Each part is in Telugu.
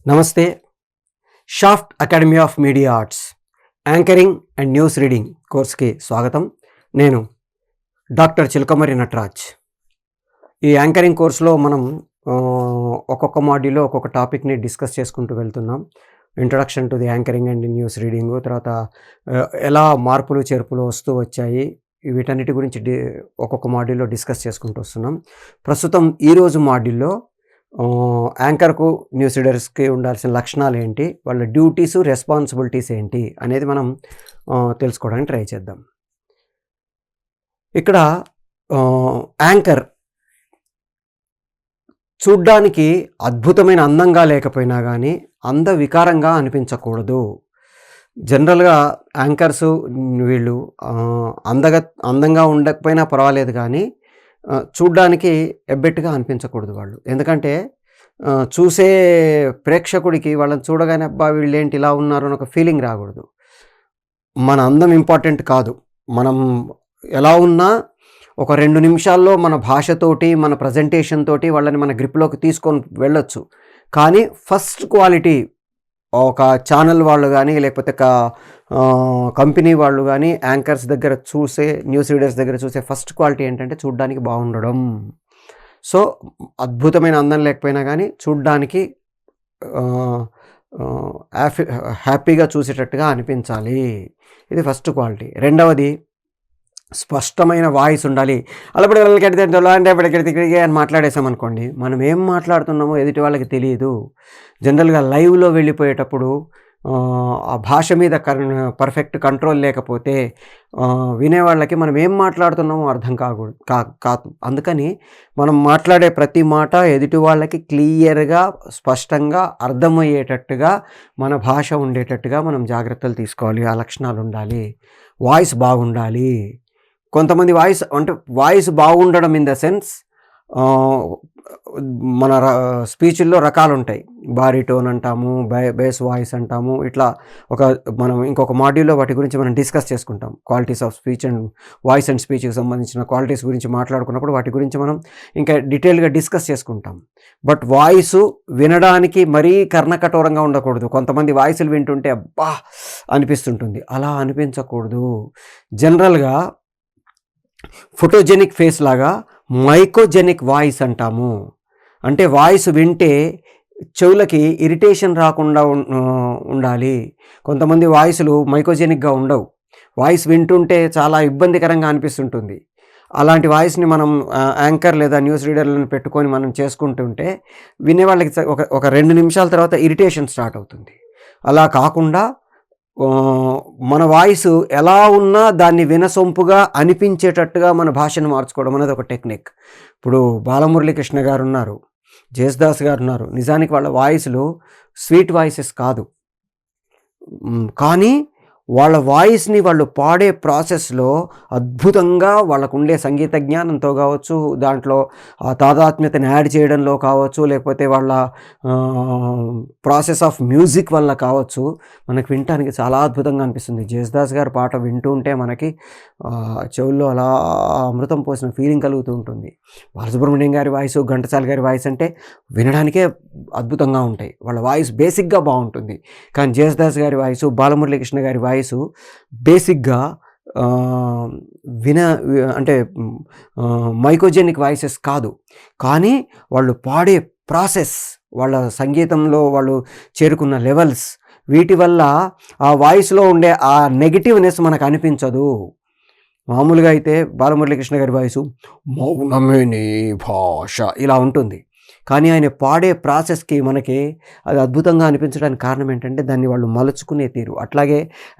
నమస్తే. Shaft academy of media arts anchoring and news reading కోర్స్కి స్వాగతం. నేను డాక్టర్ చిలకమర్రి నటరాజ్. ఈ యాంకరింగ్ కోర్సులో మనం ఒక్కొక్క మాడ్యూల్లో ఒక్కొక్క టాపిక్ని డిస్కస్ చేసుకుంటూ వెళ్తున్నాం. Introduction to the anchoring and news reading, తర్వాత ఎలా మార్పులు చేర్పులు వస్తూ వచ్చాయి, వీటన్నిటి గురించి ఒక్కొక్క మాడ్యూల్లో డిస్కస్ చేసుకుంటూ వస్తున్నాం. ప్రస్తుతం ఈరోజు మాడ్యూల్లో యాంకర్కు న్యూస్ రీడర్స్కి ఉండాల్సిన లక్షణాలు ఏంటి, వాళ్ళ డ్యూటీస్ రెస్పాన్సిబిలిటీస్ ఏంటి అనేది మనం తెలుసుకోవడానికి ట్రై చేద్దాం. ఇక్కడ యాంకర్ చూడ్డానికి అద్భుతమైన అందంగా లేకపోయినా కానీ అందవికారంగా అనిపించకూడదు. జనరల్గా యాంకర్స్ వీళ్ళు అందంగా ఉండకపోయినా పర్వాలేదు, కానీ చూడ్డానికి ఎబ్బెట్టుగా అనిపించకూడదు వాళ్ళు. ఎందుకంటే చూసే ప్రేక్షకుడికి వాళ్ళని చూడగానే అబ్బా వీళ్ళేంటి ఇలా ఉన్నారు అని ఒక ఫీలింగ్ రాకూడదు. మన అందం ఇంపార్టెంట్ కాదు, మనం ఎలా ఉన్నా ఒక 2 నిమిషాల్లో మన భాషతోటి మన ప్రజెంటేషన్ తోటి వాళ్ళని మన గ్రిప్లోకి తీసుకొని వెళ్ళొచ్చు. కానీ ఫస్ట్ క్వాలిటీ ఒక ఛానల్ వాళ్ళు కానీ లేకపోతే కంపెనీ వాళ్ళు కానీ యాంకర్స్ దగ్గర చూసే, న్యూస్ రీడర్స్ దగ్గర చూసే ఫస్ట్ క్వాలిటీ ఏంటంటే చూడ్డానికి బాగుండడం. సో అద్భుతమైన అందం లేకపోయినా కానీ చూడ్డానికి హ్యాపీగా చూసేటట్టుగా అనిపించాలి. ఇది ఫస్ట్ క్వాలిటీ. రెండవది స్పష్టమైన వాయిస్ ఉండాలి. అలా అని మాట్లాడేసామనుకోండి, మనం ఏం మాట్లాడుతున్నామో ఎదుటి వాళ్ళకి తెలియదు. జనరల్గా లైవ్లో వెళ్ళిపోయేటప్పుడు ఆ భాష మీద పర్ఫెక్ట్ కంట్రోల్ లేకపోతే వినేవాళ్ళకి మనం ఏం మాట్లాడుతున్నామో అర్థం కాదు. అందుకని మనం మాట్లాడే ప్రతి మాట ఎదుటి వాళ్ళకి క్లియర్గా స్పష్టంగా అర్థమయ్యేటట్టుగా మన భాష ఉండేటట్టుగా మనం జాగ్రత్తలు తీసుకోవాలి. ఆ లక్షణాలు ఉండాలి. వాయిస్ బాగుండాలి. కొంతమంది వాయిస్ బాగుండడం ఇన్ ద సెన్స్, మన స్పీచ్ల్లో రకాలు ఉంటాయి. బారిటోన్ అంటాము, బేస్ వాయిస్ అంటాము. ఇట్లా మనం ఇంకొక మాడ్యూల్లో వాటి గురించి మనం డిస్కస్ చేసుకుంటాం. Qualities of speech and voice and స్పీచ్కి సంబంధించిన క్వాలిటీస్ గురించి మాట్లాడుకున్నప్పుడు వాటి గురించి మనం ఇంకా డీటెయిల్గా డిస్కస్ చేసుకుంటాం. బట్ వాయిస్ వినడానికి మరీ కర్ణకఠోరంగా ఉండకూడదు. కొంతమంది వాయిస్లు వింటుంటే అబ్బా అనిపిస్తుంటుంది, అలా అనిపించకూడదు. జనరల్గా ఫోటోజెనిక్ ఫేస్ లాగా మైకోజెనిక్ వాయిస్ అంటాము. అంటే వాయిస్ వింటే చెవులకి ఇరిటేషన్ రాకుండా ఉండాలి. కొంతమంది వాయిస్లు మైకోజెనిక్గా ఉండవు, వాయిస్ వింటుంటే చాలా ఇబ్బందికరంగా అనిపిస్తుంటుంది. అలాంటి వాయిస్ని మనం యాంకర్ లేదా న్యూస్ రీడర్లను పెట్టుకొని మనం చేసుకుంటుంటే వినేవాళ్ళకి ఒక 2 నిమిషాల తర్వాత ఇరిటేషన్ స్టార్ట్ అవుతుంది. అలా కాకుండా మన వాయిస్ ఎలా ఉన్నా దాన్ని వినసొంపుగా అనిపించేటట్టుగా మన భాషను మార్చుకోవడం అనేది ఒక టెక్నిక్. ఇప్పుడు బాలమురళీకృష్ణ గారు ఉన్నారు, జేసుదాస్ గారు ఉన్నారు. నిజానికి వాళ్ళ వాయిస్లు స్వీట్ వాయిసెస్ కాదు, కానీ వాళ్ళ వాయిస్ని వాళ్ళు పాడే ప్రాసెస్లో అద్భుతంగా వాళ్ళకు ఉండే సంగీత జ్ఞానంతో కావచ్చు, దాంట్లో ఆ తాదాత్మ్యతని యాడ్ చేయడంలో కావచ్చు, లేకపోతే వాళ్ళ ప్రాసెస్ ఆఫ్ మ్యూజిక్ వల్ల కావచ్చు, మనకు వినటానికి చాలా అద్భుతంగా అనిపిస్తుంది. జేసుదాస్ గారి పాట వింటూ ఉంటే మనకి చెవుల్లో అలా అమృతం పోసిన ఫీలింగ్ కలుగుతూ ఉంటుంది. బాలసుబ్రహ్మణ్యం గారి వాయిస్, ఘంటసాల గారి వాయిస్ అంటే వినడానికే అద్భుతంగా ఉంటాయి. వాళ్ళ వాయిస్ బేసిక్గా బాగుంటుంది. కానీ జేసుదాస్ గారి వాయిస్, బాలమురళీకృష్ణ గారి వాయిస్ బేసిక్గా అంటే మైకోజెనిక్ వాయిసెస్ కాదు. కానీ వాళ్ళు పాడే ప్రాసెస్, వాళ్ళ సంగీతంలో వాళ్ళు చేరుకున్న లెవెల్స్, వీటి వల్ల ఆ వాయిస్లో ఉండే ఆ నెగిటివ్నెస్ మనకు అనిపించదు. మామూలుగా అయితే బాలమురళీకృష్ణ గారి వాయిస్ మౌనమే నీ భాష ఇలా ఉంటుంది. కానీ ఆయన పాడే ప్రాసెస్కి మనకి అది అద్భుతంగా అనిపించడానికి కారణం ఏంటంటే దాన్ని వాళ్ళు మలుచుకునే తీరు. అట్లాగే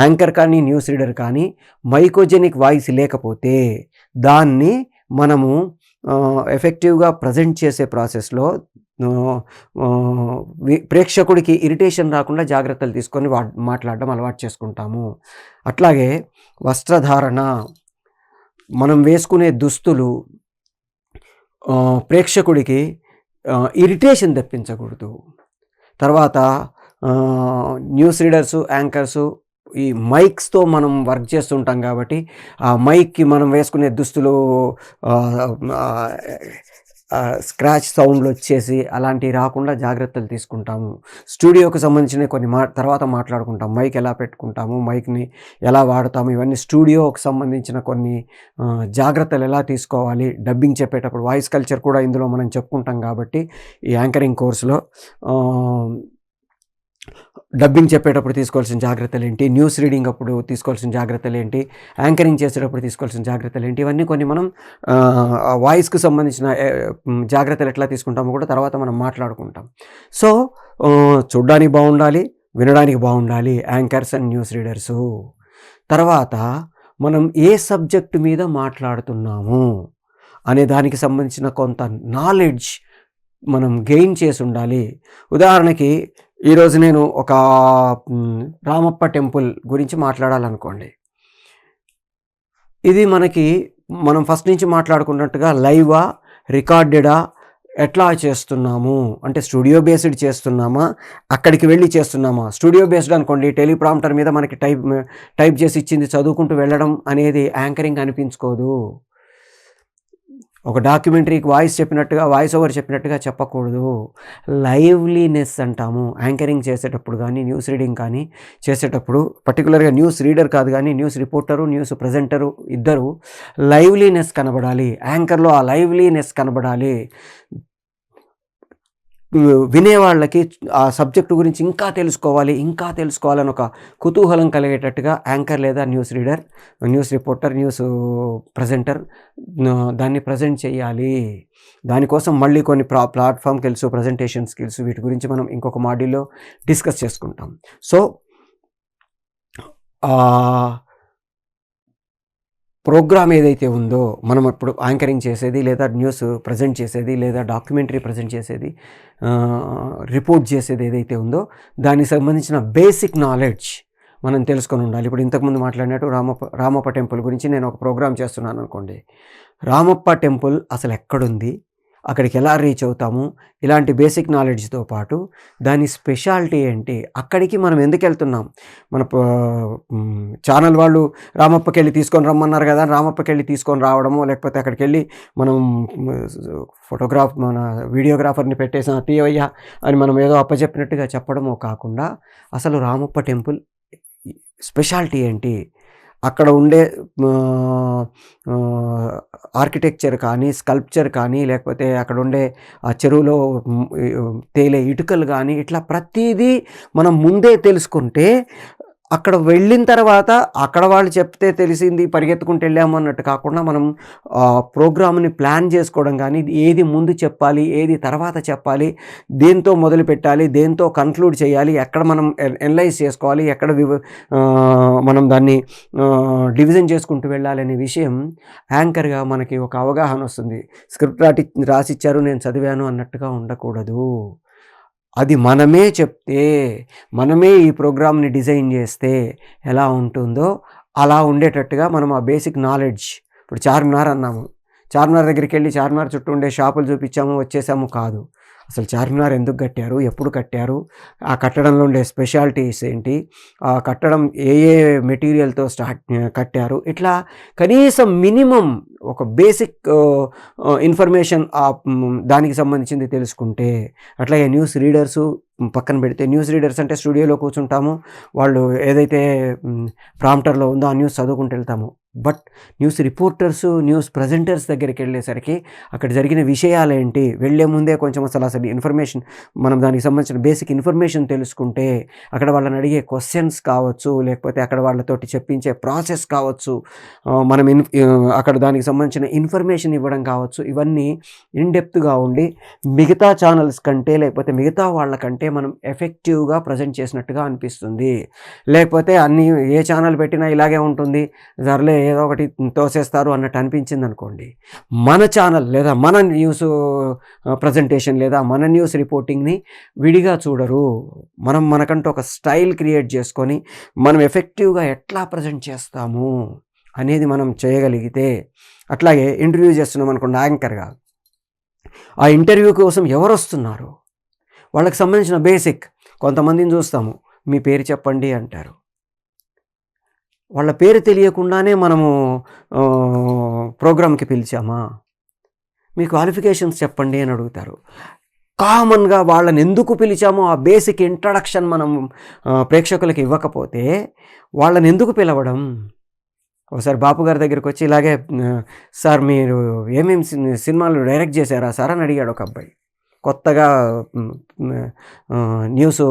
యాంకర్ కానీ న్యూస్ రీడర్ కానీ మైకోజెనిక్ వాయిస్ లేకపోతే దాన్ని మనము ఎఫెక్టివ్గా ప్రజెంట్ చేసే ప్రాసెస్లో ప్రేక్షకుడికి ఇరిటేషన్ రాకుండా జాగ్రత్తలు తీసుకొని మాట్లాడడం అలవాటు చేసుకుంటాము. అట్లాగే వస్త్రధారణ, మనం వేసుకునే దుస్తులు ప్రేక్షకుడికి ఇరిటేషన్ తెప్పించకూడదు. తర్వాత న్యూస్ రీడర్సు, యాంకర్సు ఈ మైక్స్తో మనం వర్క్ చేస్తుంటాం కాబట్టి ఆ మైక్కి మనం వేసుకునే దుస్తులు స్క్రాచ్ సౌండ్‌లొచ్చేసి అలాంటివి రాకుండా జాగ్రత్తలు తీసుకుంటాము. స్టూడియోకి సంబంధించినవి కొన్ని తర్వాత మాట్లాడుకుంటాం. మైక్ ఎలా పెట్టుకుంటాము, మైక్‌ని ఎలా వాడతాము, ఇవన్నీ స్టూడియోకి సంబంధించిన కొన్ని జాగ్రత్తలు ఎలా తీసుకోవాలి, డబ్బింగ్ చెప్పేటప్పుడు వాయిస్ కల్చర్ కూడా ఇందులో మనం చెప్పుకుంటాం కాబట్టి ఈ యాంకరింగ్ కోర్స్‌లో డబ్బింగ్ చెప్పేటప్పుడు తీసుకోవాల్సిన జాగ్రత్తలేంటి, న్యూస్ రీడింగ్ అప్పుడు తీసుకోవాల్సిన జాగ్రత్తలేంటి, యాంకరింగ్ చేసేటప్పుడు తీసుకోవాల్సిన జాగ్రత్తలేంటి, ఇవన్నీ కొన్ని మనం వాయిస్‌కి సంబంధించిన జాగ్రత్తలు ఎట్లా తీసుకుంటామో కూడా తర్వాత మనం మాట్లాడుకుంటాం. సో, చూడ్డానికి బావుండాలి, వినడానికి బావుండాలి యాంకర్స్ అండ్ న్యూస్ రీడర్సు. తర్వాత మనం ఏ సబ్జెక్ట్ మీద మాట్లాడుతున్నాము అనే దానికి సంబంధించిన కొంత నాలెడ్జ్ మనం గెయిన్ చేసుండాలి. ఉదాహరణకి ఈరోజు నేను ఒక రామప్ప టెంపుల్ గురించి మాట్లాడాలనుకోండి. ఇది మనం ఫస్ట్ నుంచి మాట్లాడుకున్నట్టుగా లైవా, రికార్డెడా, ఎట్లా చేస్తున్నాము అంటే స్టూడియో బేస్డ్ చేస్తున్నామా, అక్కడికి వెళ్ళి చేస్తున్నామా? స్టూడియో బేస్డ్ అనుకోండి, టెలిప్రాంప్టర్ మీద మనకి టైప్ చేసి ఇచ్చింది చదువుకుంటూ వెళ్ళడం అనేది యాంకరింగ్ అనిపించుకోదు. ఒక డాక్యుమెంటరీకి వాయిస్ ఓవర్ చెప్పినట్టుగా చెప్పకూడదు. లైవ్లీనెస్ అంటాము. యాంకరింగ్ చేసేటప్పుడు కానీ, న్యూస్ రీడింగ్ కానీ చేసేటప్పుడు పర్టికులర్గా న్యూస్ రీడర్ కాదు కానీ న్యూస్ రిపోర్టరు, న్యూస్ ప్రెజెంటరు ఇద్దరు లైవ్లీనెస్ కనబడాలి. యాంకర్‌లో ఆ లైవ్లీనెస్ కనబడాలి. వినేవాళ్ళకి ఆ సబ్జెక్టు గురించి ఇంకా తెలుసుకోవాలని ఒక కుతూహలం కలిగేటట్టుగా యాంకర్ లేదా news reader, news reporter, news presenter దాన్ని ప్రజెంట్ చేయాలి. దానికోసం మళ్ళీ కొన్ని ప్లాట్‌ఫామ్ స్కిల్స్, ప్రెజెంటేషన్ స్కిల్స్ వీటి గురించి మనం ఇంకొక మాడ్యూల్‌లో డిస్కస్ చేసుకుంటాం. సో, ప్రోగ్రామ్ ఏదైతే ఉందో మనం ఇప్పుడు యాంకరింగ్ చేసేది లేదా న్యూస్ ప్రజెంట్ చేసేది లేదా డాక్యుమెంటరీ ప్రజెంట్ చేసేది, రిపోర్ట్ చేసేది ఏదైతే ఉందో దానికి సంబంధించిన బేసిక్ నాలెడ్జ్ మనం తెలుసుకొని ఉండాలి. ఇప్పుడు ఇంతకుముందు మాట్లాడినట్టు రామప్ప టెంపుల్ గురించి నేను ఒక ప్రోగ్రామ్ చేస్తున్నాను అనుకోండి. రామప్ప టెంపుల్ అసలు ఎక్కడుంది, అక్కడికి ఎలా రీచ్ అవుతాము, ఇలాంటి బేసిక్ నాలెడ్జ్తో పాటు దాని స్పెషాలిటీ ఏంటి, అక్కడికి మనం ఎందుకు వెళ్తున్నాం, మన ఛానల్ వాళ్ళు రామప్పకి వెళ్ళి తీసుకొని రమ్మన్నారు కదా, రామప్పకి వెళ్ళి తీసుకొని రావడము, లేకపోతే అక్కడికి వెళ్ళి మనం మన వీడియోగ్రాఫర్ని పెట్టేసిన తీయవయ్యా అని మనం ఏదో అప్పచెప్పినట్టుగా చెప్పడమో కాకుండా అసలు రామప్ప టెంపుల్ స్పెషాలిటీ ఏంటి, అక్కడ ఉండే ఆర్కిటెక్చర్ కానీ, స్కల్ప్చర్ కానీ, లేకపోతే అక్కడ ఉండే ఆ చెరువులో తేలే ఇటుకలు కానీ, ఇట్లా ప్రతీదీ మనం ముందే తెలుసుకుంటే అక్కడ వెళ్ళిన తర్వాత అక్కడ వాళ్ళు చెప్తే తెలిసింది పరిగెత్తుకుంటూ వెళ్ళాము అన్నట్టు కాకుండా మనం ప్రోగ్రామ్ని ప్లాన్ చేసుకోవడం కానీ, ఏది ముందు చెప్పాలి, ఏది తర్వాత చెప్పాలి, దేంతో మొదలు పెట్టాలి, దేంతో కన్క్లూడ్ చేయాలి, ఎక్కడ మనం ఎనలైజ్ చేసుకోవాలి, ఎక్కడ మనం దాన్ని డివిజన్ చేసుకుంటూ వెళ్ళాలి అనే విషయం యాంకర్గా మనకి ఒక అవగాహన వస్తుంది. స్క్రిప్ట్ రాసిచ్చారు నేను చదివాను అన్నట్టుగా ఉండకూడదు. అది మనమే చెప్తే, మనమే ఈ ప్రోగ్రామ్‌ని డిజైన్ చేస్తే ఎలా ఉంటుందో అలా ఉండేటట్టుగా మనం ఆ బేసిక్ నాలెడ్జ్, ఇప్పుడు చార్మినార్ అన్నాము, చార్మినార్ దగ్గరికి వెళ్ళి చార్మినార్ చుట్టూ ఉండే షాపులు చూపించాము వచ్చేసాము కాదు. అసలు చార్మినార్ ఎందుకు కట్టారు, ఎప్పుడు కట్టారు, ఆ కట్టడంలో ఉండే స్పెషాలిటీస్ ఏంటి, ఆ కట్టడం ఏ మెటీరియల్తో కట్టారు, ఇట్లా కనీసం మినిమం ఒక బేసిక్ ఇన్ఫర్మేషన్ దానికి సంబంధించింది తెలుసుకుంటే, అట్లాగే న్యూస్ రీడర్సు పక్కన పెడితే, న్యూస్ రీడర్స్ అంటే స్టూడియోలో కూర్చుంటాము, వాళ్ళు ఏదైతే ప్రాంప్టర్లో ఉందో ఆ న్యూస్ చదువుకుంటూ వెళ్తాము. But news reporters, news presenters దగ్గరికి వెళ్ళేసరికి అక్కడ జరిగిన విషయాలేంటి, వెళ్ళే ముందే కొంచెం అసలు ఇన్ఫర్మేషన్, మనం దానికి సంబంధించిన బేసిక్ ఇన్ఫర్మేషన్ తెలుసుకుంటే, అక్కడ వాళ్ళని అడిగే క్వశ్చన్స్ కావచ్చు, లేకపోతే అక్కడ వాళ్ళతోటి చెప్పించే ప్రాసెస్ కావచ్చు, మనం అక్కడ దానికి సంబంధించిన ఇన్ఫర్మేషన్ ఇవ్వడం కావచ్చు, ఇవన్నీ ఇన్డెప్త్గా ఉండి మిగతా ఛానల్స్ కంటే లేకపోతే మిగతా వాళ్ళకంటే మనం ఎఫెక్టివ్గా ప్రజెంట్ చేసినట్టుగా అనిపిస్తుంది. లేకపోతే అన్నీ ఏ ఛానల్ పెట్టినా ఇలాగే ఉంటుంది, సర్లే ఏదో ఒకటి తోసేస్తారు అన్నట్టు అనిపించింది అనుకోండి, మన ఛానల్ లేదా మన న్యూస్ ప్రజెంటేషన్ లేదా మన న్యూస్ రిపోర్టింగ్ని విడిగా చూడరు. మనకంటూ ఒక స్టైల్ క్రియేట్ చేసుకొని మనం ఎఫెక్టివ్గా ఎట్లా ప్రజెంట్ చేస్తాము అనేది మనం చేయగలిగితే, అట్లాగే ఇంటర్వ్యూ చేస్తున్నాం అనుకోండి యాంకర్గా, ఆ ఇంటర్వ్యూ కోసం ఎవరు వస్తున్నారు, వాళ్ళకి సంబంధించిన బేసిక్, కొంతమందిని చూస్తాము మీ పేరు చెప్పండి అంటారు, వాళ్ళ పేరు తెలియకుండానే మనము ప్రోగ్రామ్కి పిలిచామా, మీ క్వాలిఫికేషన్స్ చెప్పండి అని అడుగుతారు. కామన్‌గా వాళ్ళని ఎందుకు పిలిచామో ఆ బేసిక్ ఇంట్రడక్షన్ మనం ప్రేక్షకులకి ఇవ్వకపోతే వాళ్ళని ఎందుకు పిలవడం? ఒకసారి బాపు గారి దగ్గరికొచ్చి ఇలాగే సార్ మీరు ఏమేమి సినిమాలు డైరెక్ట్ చేశారా సార్ అని అడిగాడు ఒక అబ్బాయి. కొత్తగా న్యూస్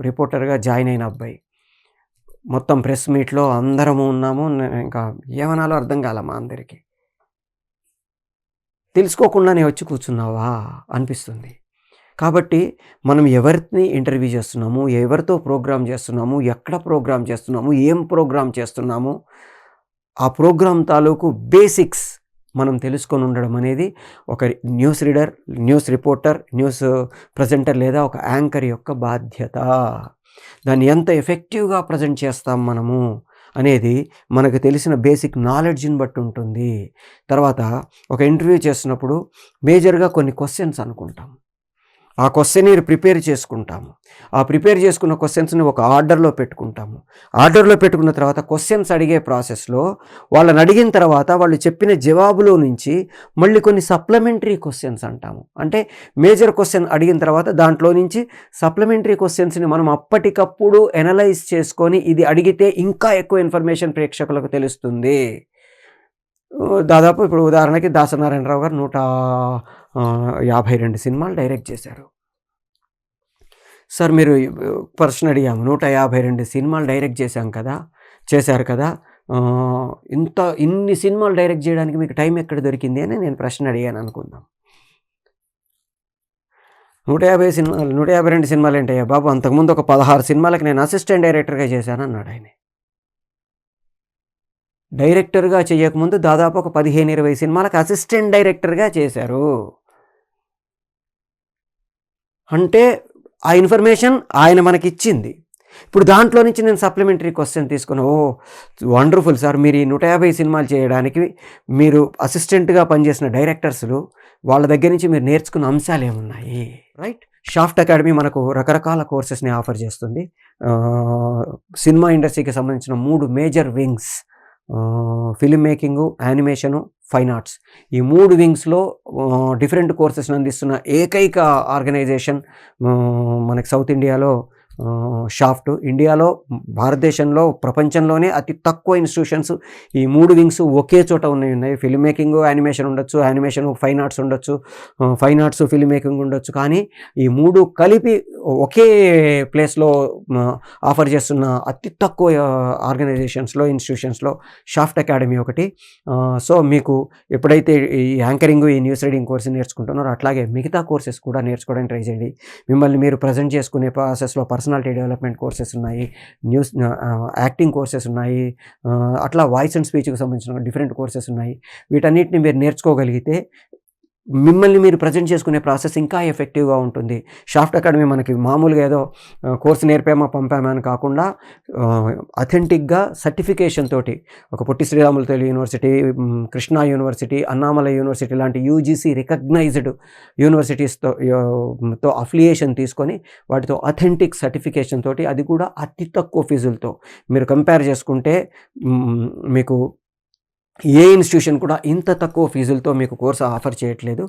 రిపోర్టర్‌గా జాయిన్ అయిన అబ్బాయి. మొత్తం ప్రెస్ మీట్‌లో అందరము ఉన్నాము. ఇంకా ఏమనాలో అర్థం కాల మా అందరికి. తెలుసుకోకుండానే వచ్చి కూర్చున్నావా అనిపిస్తుంది. కాబట్టి మనం ఎవరిని ఇంటర్వ్యూ చేస్తున్నాము, ఎవరితో ప్రోగ్రామ్ చేస్తున్నాము, ఎక్కడ ప్రోగ్రామ్ చేస్తున్నాము, ఏం ప్రోగ్రామ్ చేస్తున్నాము, ఆ ప్రోగ్రామ్ తాలూకు బేసిక్స్ మనం తెలుసుకొని ఉండడం అనేది ఒక news reader, news reporter, news presenter లేదా ఒక యాంకర్ యొక్క బాధ్యత. దాన్ని ఎంత ఎఫెక్టివ్గా ప్రజెంట్ చేస్తాం మనము అనేది మనకు తెలిసిన బేసిక్ నాలెడ్జ్ని బట్టి ఉంటుంది. తర్వాత ఒక ఇంటర్వ్యూ చేస్తున్నప్పుడు మేజర్గా కొన్ని క్వశ్చన్స్ అనుకుంటాం. ఆ క్వశ్చనీర్ ప్రిపేర్ చేసుకుంటాము. ఆ ప్రిపేర్ చేసుకున్న క్వశ్చన్స్ని ఒక ఆర్డర్లో పెట్టుకుంటాము. ఆర్డర్లో పెట్టుకున్న తర్వాత క్వశ్చన్స్ అడిగే ప్రాసెస్లో వాళ్ళని అడిగిన తర్వాత వాళ్ళు చెప్పిన జవాబులో నుంచి మళ్ళీ కొన్ని సప్లిమెంటరీ క్వశ్చన్స్ అంటాము. అంటే మేజర్ క్వశ్చన్ అడిగిన తర్వాత దాంట్లో నుంచి సప్లిమెంటరీ క్వశ్చన్స్ని మనం అప్పటికప్పుడు ఎనలైజ్ చేసుకొని ఇది అడిగితే ఇంకా ఎక్కువ ఇన్ఫర్మేషన్ ప్రేక్షకులకు తెలుస్తుంది. దాదాపు ఇప్పుడు ఉదాహరణకి దాసనారాయణరావు గారు 152 సినిమాలు డైరెక్ట్ చేశారు. సార్ మీరు ప్రశ్న అడిగాము, 152 సినిమాలు డైరెక్ట్ చేశారు కదా, ఇన్ని సినిమాలు డైరెక్ట్ చేయడానికి మీకు టైం ఎక్కడ దొరికింది అని నేను ప్రశ్న అడిగాను అనుకుందాం. 152 సినిమాలు ఏంటయ్యా బాబు, అంతకుముందు ఒక 16 సినిమాలకు నేను అసిస్టెంట్ డైరెక్టర్గా చేశాను అన్నాడు ఆయన. డైరెక్టర్గా చేయకముందు దాదాపు ఒక 15-20 సినిమాలకు అసిస్టెంట్ డైరెక్టర్గా చేశారు. అంటే ఆ ఇన్ఫర్మేషన్ ఆయన మనకిచ్చింది. ఇప్పుడు దాంట్లో నుంచి నేను సప్లిమెంటరీ క్వశ్చన్ తీసుకుని, వండర్ఫుల్ సార్, మీరు ఈ 150 సినిమాలు చేయడానికి మీరు అసిస్టెంట్గా పనిచేసిన డైరెక్టర్స్లు వాళ్ళ దగ్గర నుంచి మీరు నేర్చుకున్న అంశాలు ఏమున్నాయి, రైట్? షాఫ్ట్ అకాడమీ మనకు రకరకాల కోర్సెస్ని ఆఫర్ చేస్తుంది. సినిమా ఇండస్ట్రీకి సంబంధించిన 3 major wings, film making, animation, fine arts, ఈ 3 వింగ్స్లో డిఫరెంట్ కోర్సెస్ని అందిస్తున్న ఏకైక ఆర్గనైజేషన్ మనకి సౌత్ ఇండియాలో షాఫ్ట్. ఇండియాలో, భారతదేశంలో, ప్రపంచంలోనే అతి తక్కువ ఇన్స్టిట్యూషన్స్ ఈ 3 వింగ్స్ ఒకే చోట ఉన్నాయి. ఫిల్మ్ మేకింగ్, యానిమేషన్ ఉండొచ్చు, యానిమేషన్ ఫైన్ ఆర్ట్స్ ఉండొచ్చు, ఫైన్ ఆర్ట్స్ ఫిల్మ్ మేకింగ్ ఉండొచ్చు. కానీ ఈ 3 కలిపి ఒకే ప్లేస్లో ఆఫర్ చేస్తున్న అతి తక్కువ ఆర్గనైజేషన్స్లో, ఇన్స్టిట్యూషన్స్లో షాఫ్ట్ అకాడమీ ఒకటి. సో మీకు ఎప్పుడైతే ఈ యాంకరింగ్, ఈ న్యూస్ రీడింగ్ కోర్స్ నేర్చుకుంటున్నారో అట్లాగే మిగతా కోర్సెస్ కూడా నేర్చుకోవడానికి ట్రై చేయండి. మిమ్మల్ని మీరు ప్రజెంట్ చేసుకునే ప్రాసెస్లో పర్సనాలిటీ డెవలప్మెంట్ కోర్సెస్ ఉన్నాయి, యాక్టింగ్ కోర్సెస్ ఉన్నాయి, అట్లా వాయిస్ అండ్ స్పీచ్కి సంబంధించిన డిఫరెంట్ కోర్సెస్ ఉన్నాయి. వీటన్నిటిని మీరు నేర్చుకోగలిగితే మిమ్మల్ని మీరు ప్రజెంట్ చేసుకునే ప్రాసెస్ ఇంకా ఎఫెక్టివ్గా ఉంటుంది. షాఫ్ట్ అకాడమీ మనకి మామూలుగా ఏదో కోర్సు నేర్పామా పంపామా అని కాకుండా అథెంటిక్గా సర్టిఫికేషన్ తోటి, ఒక Potti Sriramulu Telugu university, Krishna university, Annamalai university లాంటి యూజీసీ రికగ్నైజ్డ్ యూనివర్సిటీస్తో అఫిలియేషన్ తీసుకొని వాటితో అథెంటిక్ సర్టిఫికేషన్ తోటి, అది కూడా అతి తక్కువ ఫీజులతో మీరు కంపేర్ చేసుకుంటే మీకు ఏ ఇన్స్టిట్యూషన్ కూడా ఇంత తక్కువ ఫీజులతో మీకు కోర్సు ఆఫర్ చేయట్లేదు.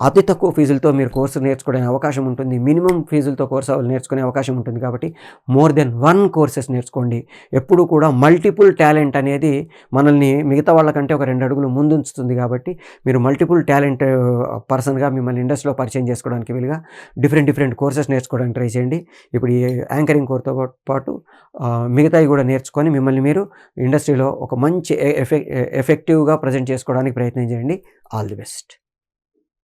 అతి తక్కువ ఫీజులతో మీరు కోర్సు నేర్చుకునే అవకాశం ఉంటుంది. మినిమం ఫీజులతో కోర్సు నేర్చుకునే అవకాశం ఉంటుంది. కాబట్టి మోర్ దెన్ 1 కోర్సెస్ నేర్చుకోండి. ఎప్పుడు కూడా మల్టిపుల్ టాలెంట్ అనేది మనల్ని మిగతా వాళ్ళకంటే ఒక 2 అడుగులు ముందుంచుతుంది. కాబట్టి మీరు మల్టిపుల్ టాలెంట్ పర్సన్గా మిమ్మల్ని ఇండస్ట్రీలో పరిచయం చేసుకోవడానికి వీలుగా డిఫరెంట్ కోర్సెస్ నేర్చుకోవడానికి ట్రై చేయండి. ఇప్పుడు ఈ యాంకరింగ్ కోర్సుతో పాటు మిగతావి కూడా నేర్చుకొని మిమ్మల్ని మీరు ఇండస్ట్రీలో ఒక మంచి ఎఫెక్టివ్గా ప్రజెంట్ చేసుకోవడానికి ప్రయత్నం చేయండి. All the best.